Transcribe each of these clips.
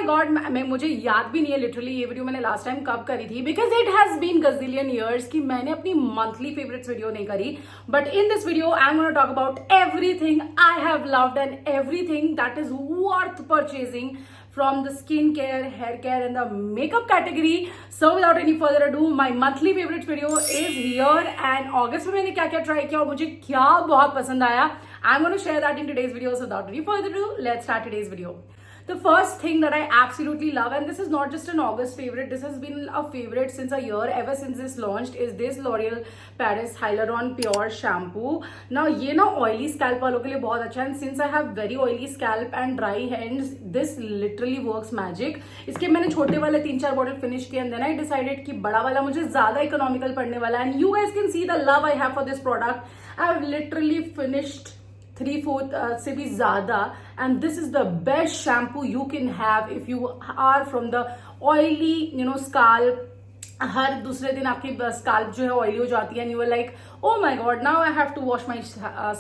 God, मैं मुझे याद भी नहीं है लिटरली ये वीडियो मैंने लास्ट टाइम कब करी थी, because it has been gazillion years कि मैंने अपनी मंथली फेवरेट्स वीडियो नहीं करी. But in this video I am gonna talk about everything I have loved and everything that is worth purchasing from the skincare, hair care and the makeup category. So without any further ado, my monthly favorite video is here and August में मैंने क्या क्या try किया और मुझे क्या बहुत पसंद आया, I'm going to share that in today's video. So without any further ado, let's start today's video. The first thing that I absolutely love, and this is not just an August favorite, this has been a favorite since a year, ever since this launched, is this L'Oreal Paris Hyaluron Pure Shampoo. Now ये ना oily scalp वालों के लिए बहुत अच्छा है, and since I have very oily scalp and dry hands, this literally works magic. इसके मैंने छोटे वाले 3-4 बॉटल फिनिश किए and then I decided कि बड़ा वाला मुझे ज्यादा इकोनॉमिकल पड़ने वाला है, and you guys can see the love I have for this product. I have literally finished 3/4 से भी ज्यादा, and this is the best shampoo you can have if you are from the oily scalp. हर दूसरे दिन आपकी scalp जो है oily हो जाती है and you are like, oh my god, now I have to wash my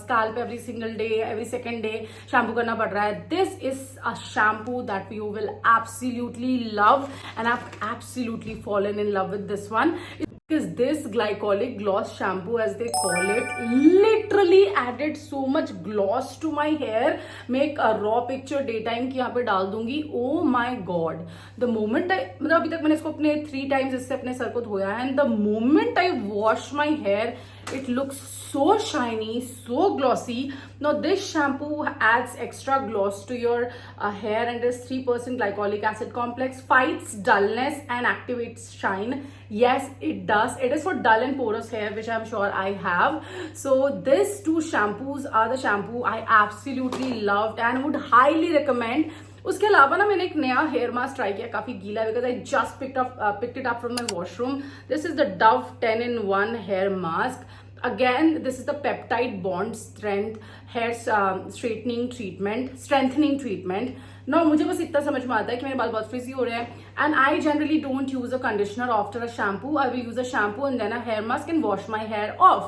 scalp every single day, every second day shampoo करना पड़ रहा है. This is a shampoo that you will absolutely love and I've absolutely fallen in love with this one. Because this glycolic gloss shampoo, as they call it, literally added so much gloss to my hair. मैं एक raw picture daytime की यहाँ पे डाल दूंगी. Oh my god, the moment I मतलब अभी तक मैंने इसको अपने 3 times इससे अपने सर को धोया है, and the moment I wash my hair, it looks so shiny, so glossy. Now this shampoo adds extra gloss to your hair and is 3% glycolic acid complex, fights dullness and activates shine. Yes, it does. It is for dull and porous hair, which I'm sure I have. So these 2 shampoos are the shampoo I absolutely loved and would highly recommend. उसके अलावा ना मैंने एक नया hair mask try किया, काफी गीला है, because I just picked it up from my washroom. This is the Dove 10-in-1 hair mask. Again, this is the peptide bond strength hair strengthening treatment. Now मुझे बस इतना समझ में आता है कि मेरे बाल बहुत फ्रिजी हो रहे हैं, and I generally don't use a conditioner after a shampoo. I will use a shampoo and then a hair mask and wash my hair off.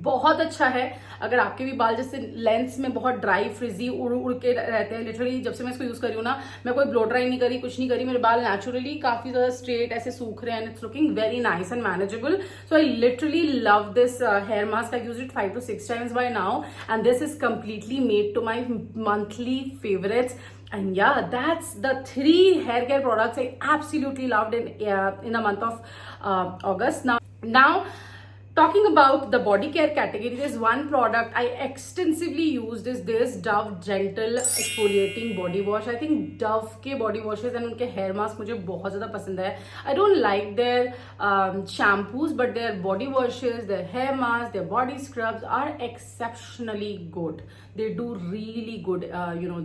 बहुत अच्छा है अगर आपके भी बाल जैसे लेंस में बहुत ड्राई फ्रिजी उड़ के रहते हैं. लिटरली जब से मैं इसको यूज कर रही हूँ ना, मैं कोई ब्लो ड्राई नहीं करी, कुछ नहीं करी, मेरे बाल नेचुरली काफी ज्यादा स्ट्रेट ऐसे सूख रहे हैं. It's looking very nice and manageable. So I literally love this hair mask. I use it 5 to 6 times by now and this is completely made to my monthly favorites. And yeah, that's the 3 hair care products I absolutely loved in the month of August. Now talking about the body care category, there's one product I extensively used is this Dove Gentle Exfoliating Body Wash. I think Dove के body washes and उनके hair mask मुझे बहुत ज़्यादा पसंद है. I don't like their shampoos, but their body washes, their hair masks, their body scrubs are exceptionally good. They do really good,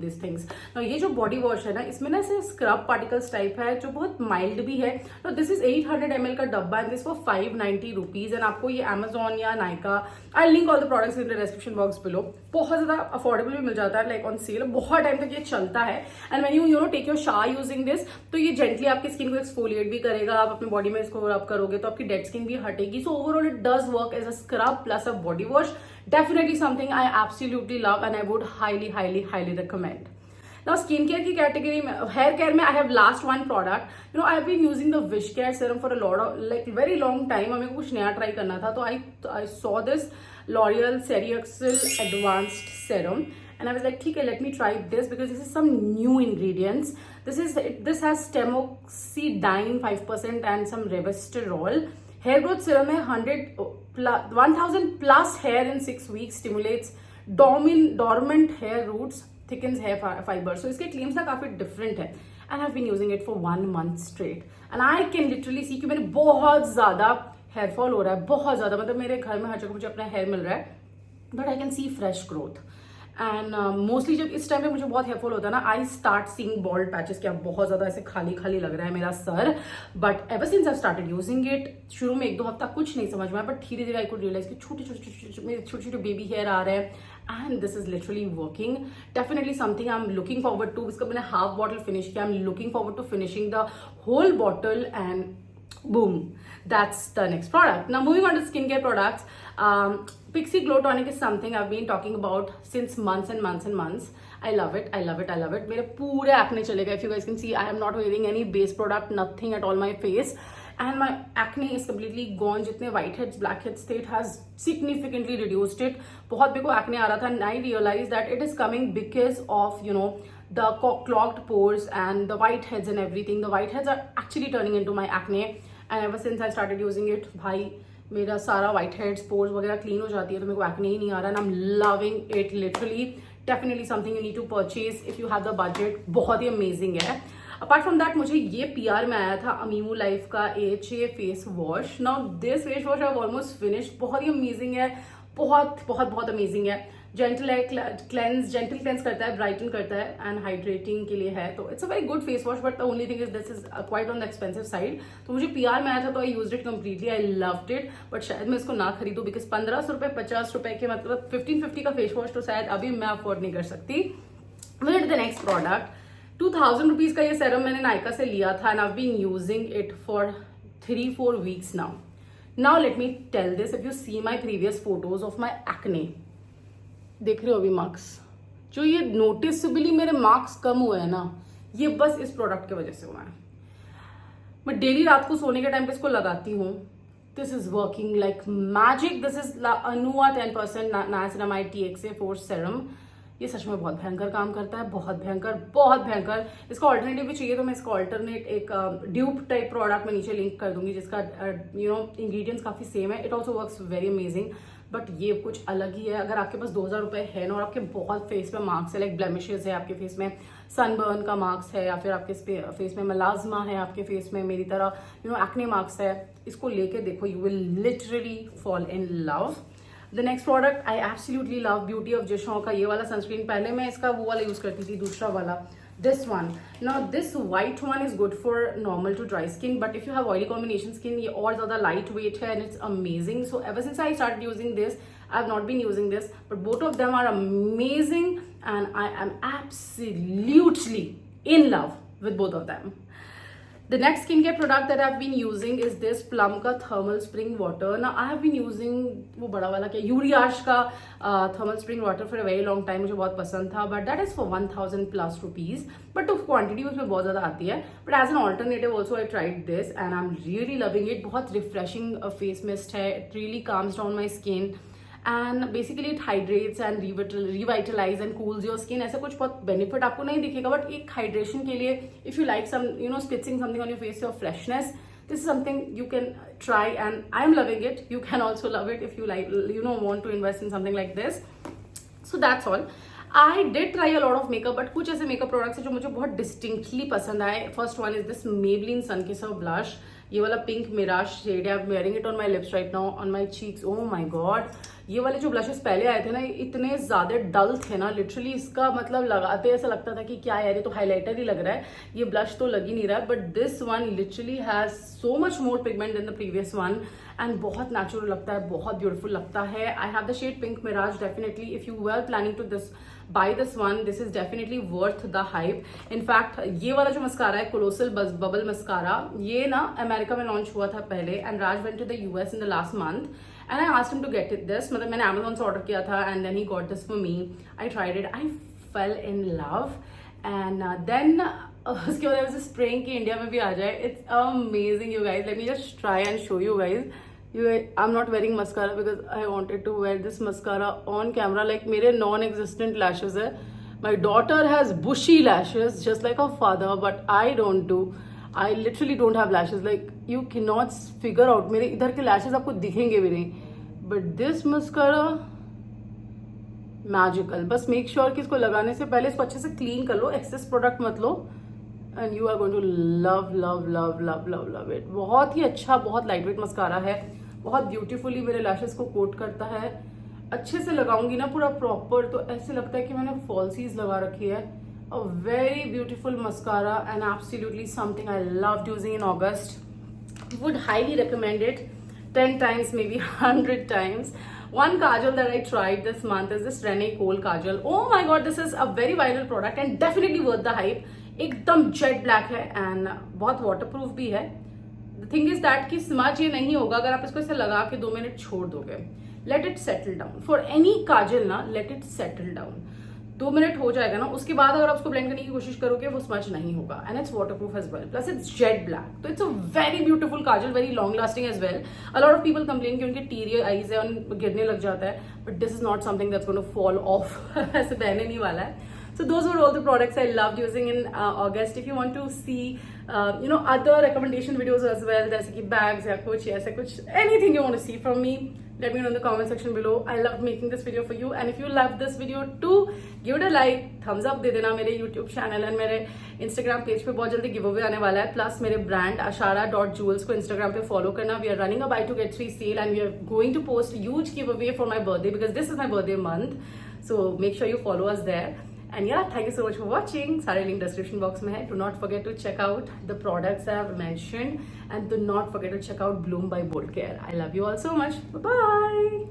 these things. Now ये जो body wash है ना, इसमें ना सिर्फ scrub particles type है जो बहुत mild भी है. Now this is 800 ml का डब्बा and this for 590 rupees and आपको Amazon या Nykaa, I'll link all the products in the description box below. बहुत ज्यादा अफोर्डेबल भी मिल जाता है, लाइक ऑन सेल. बहुत टाइम तक ये चलता है and when you take your shower using this, तो ये जेंटली आपकी स्किन को एक्सफोलिएट भी करेगा. आप अपनी बॉडी में इसको रब करोगे तो आपकी डेड स्किन भी हटेगी. So overall it does work as a scrub plus a body wash. Definitely something I absolutely love and I would highly recommend. Now skincare की कैटेगरी में, hair care में I have last one product. I have been using the Wish Care serum for a lot of very long time. हमें कुछ नया try करना था तो I saw this L'Oreal Ceriaxil Advanced Serum and I was like, ठीक है, let me try this because this is some new ingredients. This has Stemoxidine 5% and some Resveratrol. Hair growth serum है 1000 plus hair in 6 weeks, stimulates dormant hair roots, thickens hair fiber. So इसके claims ना काफी different है and I've been using it for 1 month straight and I can literally see कि मैंने बहुत ज्यादा hair fall हो रहा है, बहुत ज्यादा. मतलब मेरे घर में हर जगह मुझे अपना hair मिल रहा है, but I can see fresh growth. And mostly जब इस टाइम पे मुझे बहुत हेयरफॉल होता है ना, I start seeing bald patches कि अब बहुत ज्यादा ऐसे खाली लग रहा है मेरा sir. But ever since I started using it, शुरू में 1-2 हफ्ता कुछ नहीं समझ में आया, बट धीरे धीरे आई कुड रियलाइज कि छोटे बेबी हेयर आ रहे हैं and this is literally working. Definitely something I'm looking forward to. इसका मैंने half bottle finish किया. I'm looking forward to finishing the whole bottle and boom, that's the next product. Now moving on to skincare products. Pixi Glow Tonic is something I've been talking about since months and months and months. I love it, I love it, I love it. मेरे पूरे acne चले गए. If you guys can see, I am not wearing any base product, nothing at all my face. And my acne is completely gone. जितने white heads, black heads थे, it has significantly reduced it. बहुत मेरे को acne आ रहा था, and I realized that it is coming because of, you know, the clogged pores and the white heads and everything. The white heads are actually turning into my acne, and ever since I started using it, भाई मेरा सारा white heads, pores वगैरह clean हो जाती है, तो मेरे को acne ही नहीं आ रहा, and I'm loving it literally. Definitely something you need to purchase if you have the budget. बहुत ही amazing है. अपार्ट फ्रॉम दैट मुझे ये PR में आया था अमीमू लाइफ का AHA face wash. Now this face wash I almost finished. बहुत ही amazing है, बहुत बहुत बहुत अमेजिंग है. जेंटल क्लेंस करता है, ब्राइटन करता है, एंड हाइड्रेटिंग के लिए है. तो it's a very good face wash, but the only thing is this is quite on the expensive side. तो मुझे PR में आया था, तो I used it completely. I loved it, but शायद मैं इसको ना खरीदूं, बिकॉज 1500 रुपए 50 रुपए के मतलब 1550 का फेस वॉश तो शायद अभी मैं अफोर्ड नहीं कर सकती. With the next product, 2000 rupees का ये सेरम मैंने नायका से लिया था, and I have been using it for 3-4 weeks now. Now let me tell this, if you see my previous photos of my acne, देख रहे हो अभी मार्क्स, जो ये नोटिसबली मेरे मार्क्स कम हुए हैं ना, ये बस इस प्रोडक्ट की वजह से हुआ है. मैं डेली रात को सोने के टाइम पे इसको लगाती हूँ. This is working like magic. This is Anua 10% niacinamide TXA force serum. ये सच में बहुत भयंकर काम करता है, बहुत भयंकर, बहुत भयंकर. इसका ऑल्टरनेटिव भी चाहिए तो मैं इसका ऑल्टरनेट एक ड्यूप टाइप प्रोडक्ट मैं नीचे लिंक कर दूंगी, जिसका यू नो इंग्रेडिएंट्स काफी सेम है. It also works very amazing, but ये कुछ अलग ही है. अगर आपके पास 2000 रुपए है ना, और आपके बहुत फेस पे मार्क्स है, लाइक ब्लेमिशेस है आपके फेस में, सनबर्न का मार्क्स है, या फिर आपके फेस में मलाजमा है, आपके फेस में मेरी तरह यू नो एक्ने मार्क्स है, इसको लेके देखो, you will literally fall in love. The next product I absolutely love, beauty of Joseon का ये वाला सनस्क्रीन. पहले मैं इसका वो वाला यूज करती थी, दूसरा वाला, this one. Now this white one is good for normal to dry skin, but if you have oily combination skin, ये और ज़्यादा lightweight है, and it's amazing. So ever since I started using this, I've not been using this, but both of them are amazing, and I am absolutely in love with both of them. The next skincare product that I've been using is this Plum का Thermal Spring Water. Now I have been using वो बड़ा वाला क्या, Uriage का Thermal Spring Water for a very long time. मुझे बहुत पसंद था, but that is for 1000+ rupees. But तो क्वांटिटी उसमें बहुत ज़्यादा आती है. But as an alternative also I tried this, and I'm really loving it. बहुत refreshing face mist है. It really calms down my skin. And basically it hydrates and revitalise and cools your skin. ऐसा कुछ बहुत benefit आपको नहीं दिखेगा, but एक hydration के लिए, if you like some you know spritzing something on your face your freshness, this is something you can try, and I am loving it. You can also love it if you like, you know, want to invest in something like this. So that's all. I did try a lot of makeup, but कुछ ऐसे makeup products हैं जो मुझे बहुत distinctly पसंद आए. First one is this Maybelline Sun Kisser blush. ये वाला पिंक मिराज शेड है. I am wearing it on my lips right now, on my cheeks. Oh my God, ये वाले जो ब्लशेस पहले आए थे ना, इतने ज्यादा डल थे ना, लिटरली इसका मतलब लगाते ऐसा लगता था कि क्या यार, ये तो हाईलाइटर ही लग रहा है, ये ब्लश तो लग ही नहीं रहा है. But this one literally has so much more pigment than the previous one, and बहुत नेचुरल लगता है, बहुत ब्यूटीफुल लगता है. I have the shade pink mirage. Definitely if you were planning to this buy this one, this is definitely worth the hype. In fact, ये वाला जो mascara है, कोलोसल बबल मस्कारा, ये ना अमेरिका में लॉन्च हुआ था पहले, and Raj went to the US in the last month, and I asked him to get this. मतलब मैंने Amazon से ऑर्डर किया था, and then he got this for me. I tried it, I fell in love, and then उसके बाद I was spraying कि India में भी आ जाए. It's amazing, you guys. Let me just try and show you guys. I'm not wearing mascara because I wanted to wear this mascara on camera. Like मेरे non-existent lashes है. My daughter has bushy lashes just like her father, but I don't do. I literally don't have lashes. Like you cannot figure out. मेरे इधर के lashes आपको दिखेंगे भी नहीं. But this mascara magical. बस make sure कि इसको लगाने से पहले इसको अच्छे से clean कर लो. Excess product मत लो. And you are going to love, love, love, love, love, love it. बहुत ही अच्छा, बहुत लाइटवेट मस्कारा है, बहुत ब्यूटीफुली मेरे लैशेस को कोट करता है. अच्छे से लगाऊंगी ना पूरा प्रॉपर, तो ऐसे लगता है कि मैंने फॉल्सीज लगा रखी है. अ very beautiful mascara and absolutely something I loved using in August. Would highly recommend it 10 times, maybe 100 times. One kajal that I tried this month is this Rene Kohl kajal. Oh my god, this is a very viral product and definitely worth the hype. एकदम jet black है and बहुत waterproof भी है. The thing is that कि smudge ये नहीं होगा अगर आप इसको ऐसे लगा के 2 मिनट छोड़ दोगे. Let it settle down. For any kajal ना, let it settle down. 2 minute हो जाएगा ना, उसके बाद अगर आप उसको ब्लेंड करने की कोशिश करोगे वो स्मच नहीं होगा. And it's waterproof as well, plus it's jet black. तो it's a very beautiful kajal, very long lasting as well. A lot of people complain कि उनके टीरियर आईज है और गिरने लग जाता है, but this is not something that's going to fall off. ऐसे बहने नहीं वाला है. So those were all the products I loved using in August. If you want to see, other recommendation videos as well, जैसे कि bags या कुछ ऐसे कुछ, anything you want to see from me, let me know in the comment section below. I loved making this video for you, and if you loved this video too, give it a like, thumbs up दे देना. मेरे YouTube channel and मेरे Instagram page पे बहुत जल्दी giveaway आने वाला है. Plus मेरे brand ashara.jewels को Instagram पे follow करना. We are running a buy to get 3 sale, and we are going to post huge giveaway for my birthday because this is my birthday month. So make sure you follow us there. And yeah, thank you so much for watching. सारे link description box में है. Do not forget to check out the products I have mentioned, and do not forget to check out Bloom by Bold Care. I love you all so much. Bye bye.